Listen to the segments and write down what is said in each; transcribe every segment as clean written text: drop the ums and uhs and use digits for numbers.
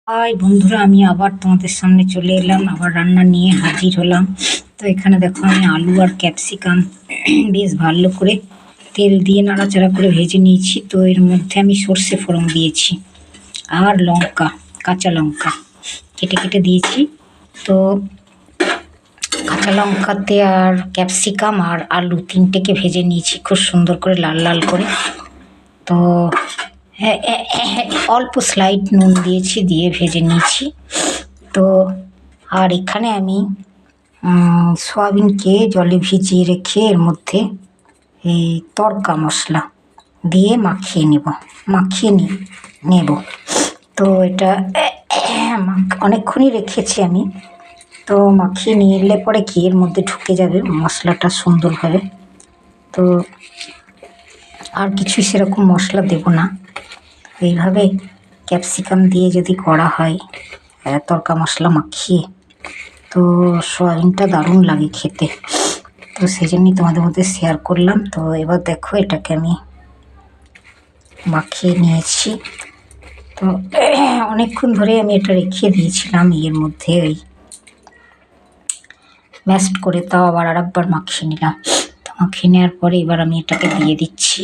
High বন্ধুরা, আমি আবার তোমাদের সামনে চলে এলাম, আবার রান্না নিয়ে হাজির হলাম। তো এখানে দেখো আমি আলু আর ক্যাপসিকাম বেশ ভালো করে তেল দিয়ে নাড়াচাড়া করে ভেজে নিয়েছি। তো এর মধ্যে আমি সর্ষে ফোড়ন দিয়েছি আর লঙ্কা, কাঁচা লঙ্কা কেটে কেটে দিয়েছি। তো কাঁচা লঙ্কাতে আর ক্যাপসিকাম আর আলু তিনটেকে ভেজে নিয়েছি খুব সুন্দর করে লাল লাল করে। তো অল্প স্লাইড নুন দিয়েছি, দিয়ে ভেজে নিয়েছি। তো আর এখানে আমি সয়াবিনকে জলে ভিজিয়ে রেখে এর মধ্যে এই তড়কা মশলা দিয়ে মাখিয়ে নেব। তো এটা অনেকক্ষণই রেখেছি আমি। তো মাখিয়ে নিলে পরে কি এর মধ্যে ঢুকে যাবে মশলাটা সুন্দরভাবে। তো আর কিছু সেরকম মশলা দেব না। এইভাবে ক্যাপসিকাম দিয়ে যদি করা হয় তড়কা মশলা মাখিয়ে, তো সয়াবিনটা দারুণ লাগে খেতে। তো সেই জন্যই তোমাদের মধ্যে শেয়ার করলাম। তো এবার দেখো এটাকে আমি মাখিয়ে নিয়েছি। তো অনেকক্ষণ ধরে আমি এটা রেখে দিয়েছিলাম এর মধ্যে ওই ম্যাশড করে, তাও আবার আরেকবার মাখিয়ে নিলাম। তো মাখিয়ে নেওয়ার পরে এবার আমি এটাকে দিয়ে দিচ্ছি।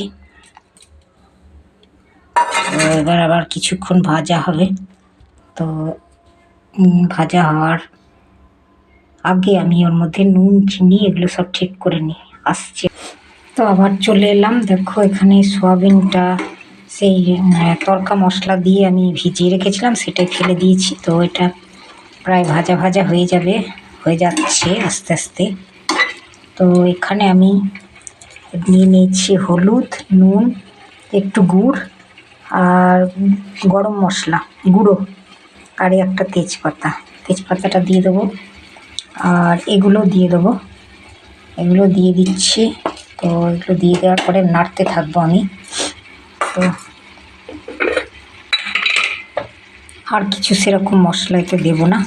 তো এবার আবার কিছুক্ষণ ভাজা হবে। তো ভাজা হওয়ার আগে আমি ওর মধ্যে নুন চিনি এগুলো সব ঠিক করে নিই আসছে। তো আবার চলে এলাম, দেখো এখানে সোয়াবিনটা সেই তড়কা মশলা দিয়ে আমি ভিজিয়ে রেখেছিলাম, সেটাই ফেলে দিয়েছি। তো এটা প্রায় ভাজা ভাজা হয়ে যাচ্ছে আস্তে আস্তে। তো এখানে আমি নিয়ে নিয়েছি হলুদ, নুন, একটু গুড় আর গরম মশলা গুঁড়ো, আর একটা তেজপাতাটা দিয়ে দেবো। আর এগুলো দিয়ে দেবো, এগুলো দিয়ে দিচ্ছি। তো এগুলো দিয়ে দেওয়ার পরে নাড়তে থাকবো আমি। তো আর কিছু সেরকম মশলা এতে দেবো না।